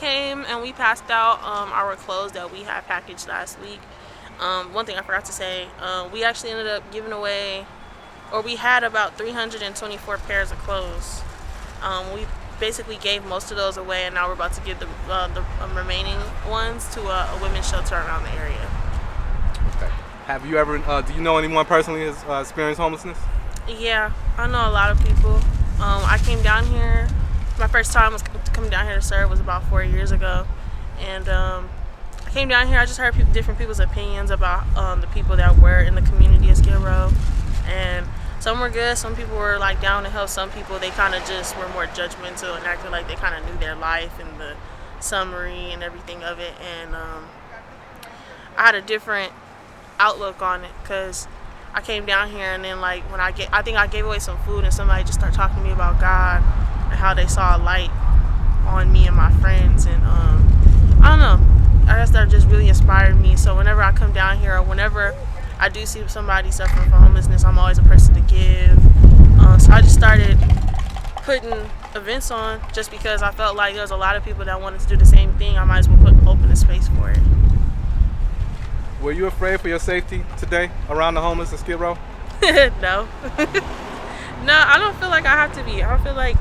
came and we passed out our clothes that we had packaged last week. One thing I forgot to say, we actually ended up giving away, or we had about 324 pairs of clothes. We basically gave most of those away, and now we're about to give the remaining ones to a women's shelter around the area. Okay. Have you ever, do you know anyone personally who's experienced homelessness? Yeah, I know a lot of people. I came down here, my first time was coming down here to serve was about 4 years ago. And I came down here, I just heard different people's opinions about the people that were in the community of Skid Row. And some were good, some people were like down to help, some people they kind of just were more judgmental and acted like they kind of knew their life and the summary and everything of it. And I had a different outlook on it because I came down here and then like when I think I gave away some food and somebody just started talking to me about God and how they saw a light on me and my friends, and I don't know, I guess that just really inspired me. So whenever I come down here or whenever I do see somebody suffering from homelessness, I'm always a person to give. So I just started putting events on just because I felt like there was a lot of people that wanted to do the same thing. I might as well open a space for it. Were you afraid for your safety today around the homeless in Skid Row? No. No, I don't feel like I have to be. I don't feel like,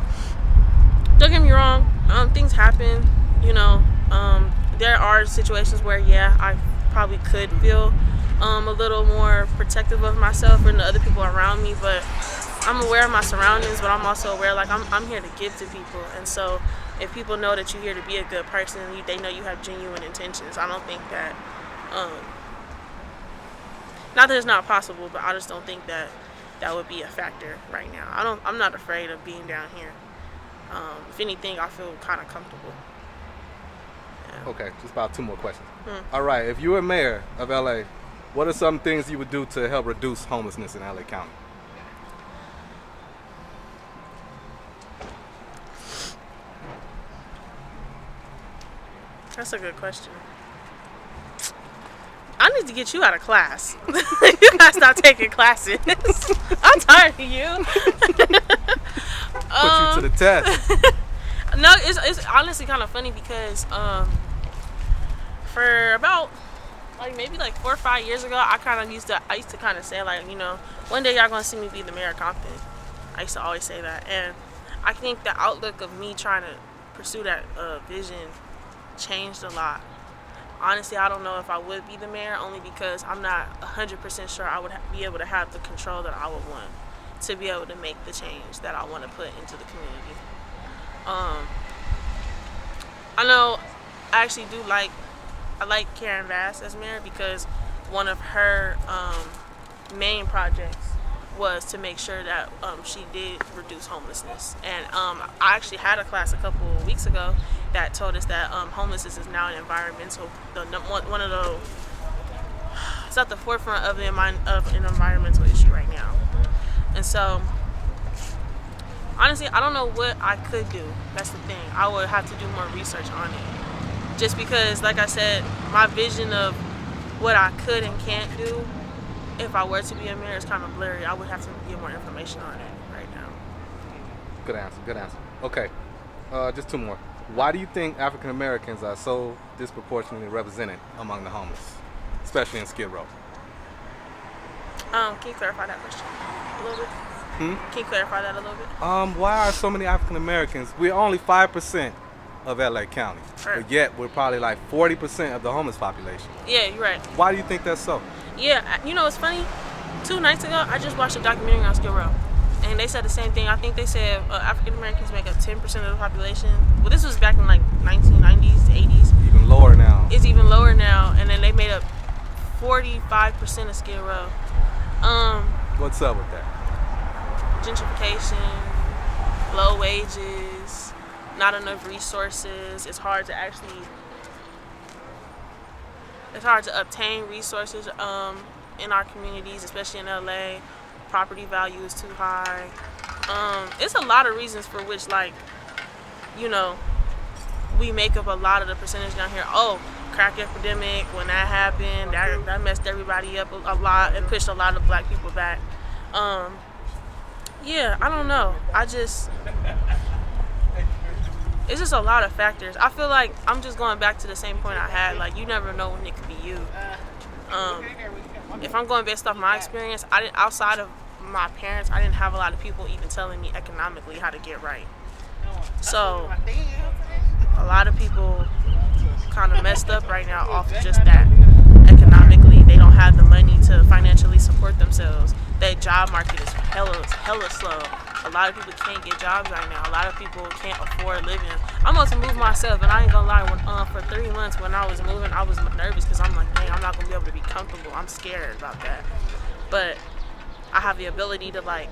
don't get me wrong, things happen, you know. There are situations where, yeah, I probably could feel a little more protective of myself and the other people around me, but I'm aware of my surroundings, but I'm also aware, like, I'm here to give to people. And so if people know that you're here to be a good person, they know you have genuine intentions. I don't think that, not that it's not possible, but I just don't think that that would be a factor right now. I'm not afraid of being down here. If anything, I feel kind of comfortable. Yeah. Okay, just about 2 more questions. All right, if you were mayor of LA, what are some things you would do to help reduce homelessness in LA County? That's a good question. I need to get you out of class. You gotta stop taking classes. I'm tired of you. Put you to the test. No, it's honestly kind of funny because for about like maybe like 4 or 5 years ago, I used to kind of say, like, you know, one day y'all gonna see me be the mayor of Compton. I used to always say that, and I think the outlook of me trying to pursue that vision changed a lot. Honestly, I don't know if I would be the mayor, only because I'm not 100% sure I would be able to have the control that I would want to be able to make the change that I want to put into the community. I know I actually I like Karen Bass as mayor because one of her main projects was to make sure that she did reduce homelessness. And I actually had a class a couple of weeks ago that told us that homelessness is now an environmental, one of the, it's at the forefront of an environmental issue right now. And so, honestly, I don't know what I could do. That's the thing. I would have to do more research on it. Just because, like I said, my vision of what I could and can't do if I were to be a mayor is kind of blurry. I would have to get more information on it right now. Good answer. Okay, just 2 more. Why do you think African Americans are so disproportionately represented among the homeless, especially in Skid Row? Can you clarify that question a little bit? Can you clarify that a little bit? Why are so many African Americans? We're only 5% of LA County, but yet we're probably like 40% of the homeless population. Yeah, you're right. Why do you think that's so? Yeah, you know, it's funny. 2 nights ago, I just watched a documentary on Skid Row, and they said the same thing. I think they said African Americans make up 10% of the population. Well, this was back in like 1990s, 80s. Even lower now. It's even lower now, and then they made up 45% of Skid Row. What's up with that? Gentrification, low wages, not enough resources. It's hard to obtain resources in our communities, especially in LA. Property value is too high. It's a lot of reasons for which, like, you know, we make up a lot of the percentage down here. Oh, crack epidemic, when that happened, that messed everybody up a lot and pushed a lot of black people back. Yeah, I don't know. It's just a lot of factors. I feel like I'm just going back to the same point I had. Like, you never know when it could be you. If I'm going based off my experience, outside of my parents, I didn't have a lot of people even telling me economically how to get right. So a lot of people kind of messed up right now off of just that. Economically, they don't have the money to financially support themselves. That job market is hella slow. A lot of people can't get jobs right now. A lot of people can't afford living. I'm about to move myself, and I ain't gonna lie. For 3 months when I was moving, I was nervous because I'm like, dang, I'm not gonna be able to be comfortable. I'm scared about that. But I have the ability to like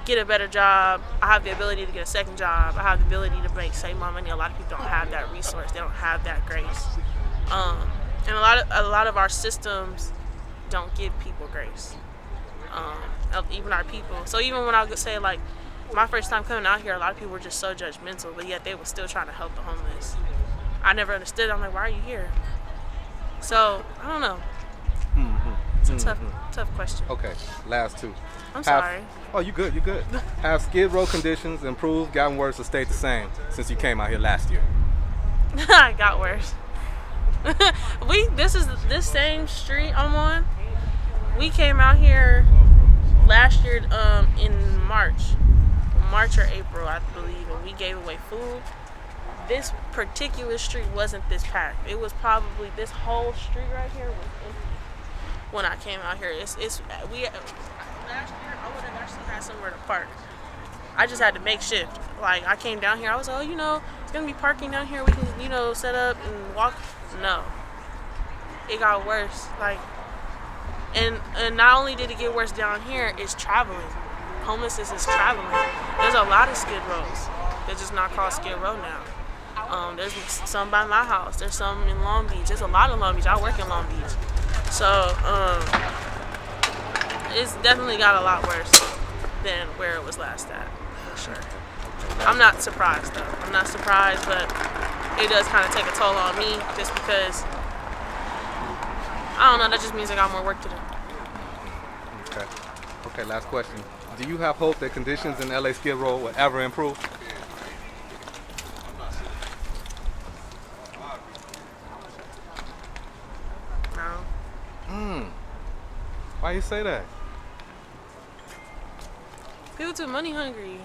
get a better job. I have the ability to get a second job. I have the ability to save my money. A lot of people don't have that resource. They don't have that grace. And a lot of our systems don't give people grace. Even our people. So even when I would say like my first time coming out here, a lot of people were just so judgmental, but yet they were still trying to help the homeless. I never understood. I'm like, why are you here? So I don't know. It's a tough question. Okay, last two. I'm sorry. Oh, you good? You good? Have Skid Row conditions improved, gotten worse, or stayed the same since you came out here last year? It got worse. This same street I'm on. We came out here last year in March or April, I believe, and we gave away food. This particular street wasn't this packed. It was probably this whole street right here was empty when I came out here. Last year I would have actually had somewhere to park. I just had to make shift. Like I came down here, I was like, it's gonna be parking down here. We can set up and walk. No, it got worse. Like. And not only did it get worse down here, it's traveling. Homelessness is traveling. There's a lot of Skid Rows. They're just not called Skid Row now. There's some by my house. There's some in Long Beach. There's a lot in Long Beach. I work in Long Beach. So it's definitely got a lot worse than where it was last at, for sure. I'm not surprised, though. I'm not surprised, but it does kind of take a toll on me just because, I don't know, that just means I got more work to do. Okay, last question. Do you have hope that conditions in LA Skid Row will ever improve? No. Why you say that? People too money hungry.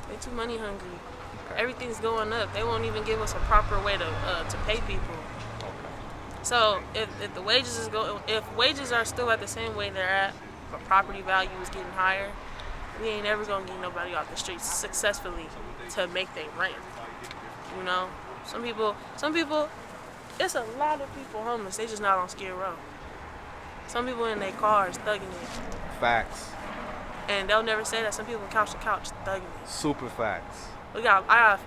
They too money hungry. Okay. Everything's going up. They won't even give us a proper way to pay people. So if the wages if wages are still at the same way they're at, but property value is getting higher, we ain't ever gonna get nobody off the streets successfully to make their rent. Some people, it's a lot of people homeless. They just not on Skid Row. Some people in their cars thugging it. Facts. And they'll never say that. Some people couch to couch thugging it. Super facts. I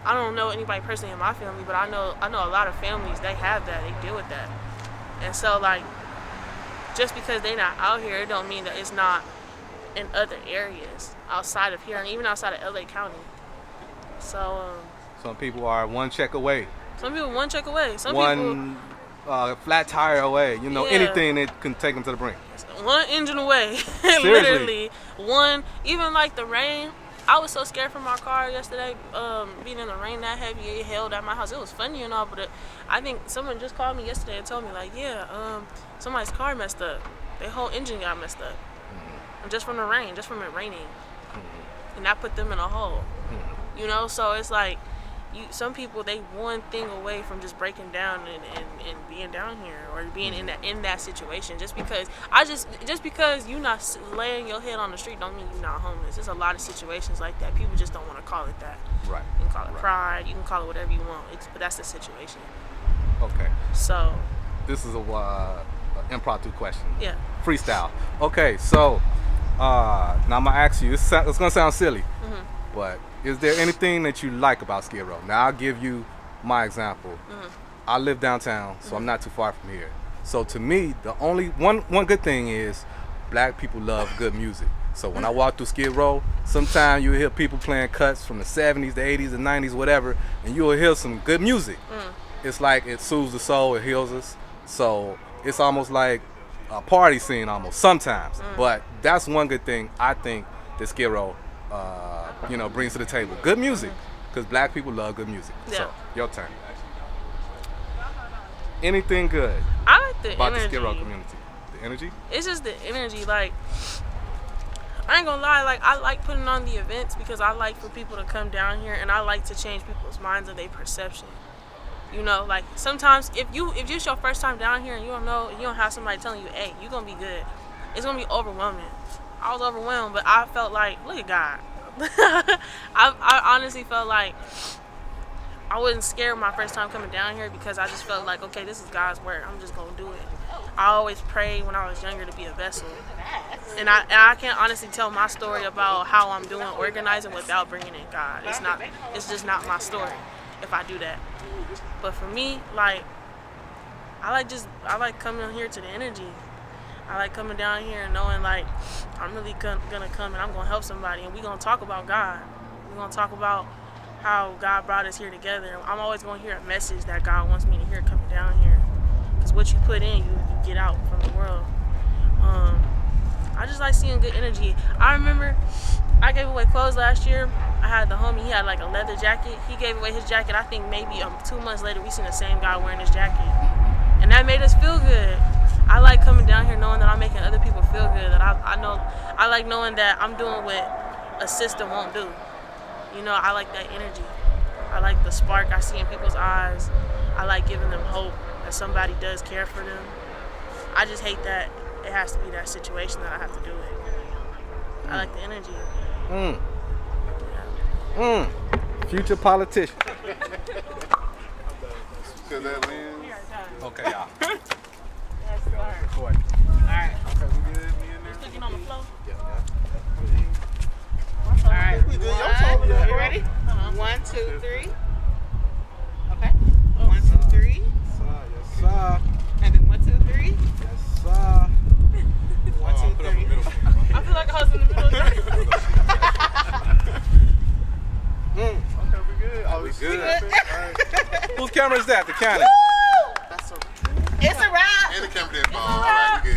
don't know anybody personally in my family, but I know a lot of families, they have that, they deal with that. And so like, just because they're not out here, it don't mean that it's not in other areas outside of here and even outside of LA County. So some people are one check away. Some people one check away. Flat tire away. Anything that can take them to the brink. One engine away. Literally. One, even like the rain. I was so scared from my car yesterday, being in the rain that heavy. It held at my house. It was funny and all, but I think someone just called me yesterday and told me like, somebody's car messed up. Their whole engine got messed up, and just from the rain, just from it raining, and that put them in a hole. So it's like, some people, they one thing away from just breaking down and being down here or being in that situation. Just because you not laying your head on the street don't mean you're not homeless. There's a lot of situations like that. People just don't want to call it that. Right. You can call it pride. You can call it whatever you want. But that's the situation. Okay. So. This is a impromptu question. Yeah. Freestyle. Okay. So now I'm gonna ask you. It's gonna sound silly, but is there anything that you like about Skid Row? Now, I'll give you my example. I live downtown, so I'm not too far from here. So to me, the only one good thing is black people love good music. So when I walk through Skid Row, sometimes you'll hear people playing cuts from the 70s, the 80s, the 90s, whatever, and you'll hear some good music. It's like it soothes the soul, it heals us. So it's almost like a party scene almost sometimes. But that's one good thing I think that Skid Row brings to the table. Good music, because black people love good music. Yeah. So, your turn. Anything good I like the about energy. the Skid Row community? The energy? It's just the energy. Like, I ain't gonna lie. Like, I like putting on the events because I like for people to come down here, and I like to change people's minds and their perception. Like sometimes if it's your first time down here and you don't have somebody telling you, hey, you're gonna be good, it's gonna be overwhelming. I was overwhelmed, but I felt like, look at God. I honestly felt like I wasn't scared my first time coming down here because I just felt like, okay, this is God's word. I'm just gonna do it. I always prayed when I was younger to be a vessel, and I can't honestly tell my story about how I'm doing organizing without bringing in God. It's just not my story if I do that. But for me, like, I like coming here to the energy. I like coming down here and knowing, like, I'm really gonna come and I'm gonna help somebody, and we're gonna talk about God. We're gonna talk about how God brought us here together. I'm always gonna hear a message that God wants me to hear coming down here, because what you put in, you get out from the world. I just like seeing good energy. I remember I gave away clothes last year. I had the homie, he had like a leather jacket. He gave away his jacket. I think maybe 2 months later we seen the same guy wearing his jacket. And that made us feel good. I like coming down here knowing that I'm making other people feel good. That I like knowing that I'm doing what a system won't do. I like that energy. I like the spark I see in people's eyes. I like giving them hope that somebody does care for them. I just hate that it has to be that situation that I have to do it. I like the energy. Future politician. Okay, y'all. Recording. Alright. Okay, we good? Me in there? Cooking on the floor. Alright. We good. Y'all talking You about it. ready? 1, 2, 3. Okay. 1, 2, 3. Yes, sir. And then 1, 2, 3. Yes, sir. 1, 2, 3. I feel like I was in the middle of that. Okay, we good. Oh, We it's good. Alright. Whose camera is that? The Canon. It's a wrap. And the camera did ball. All right, we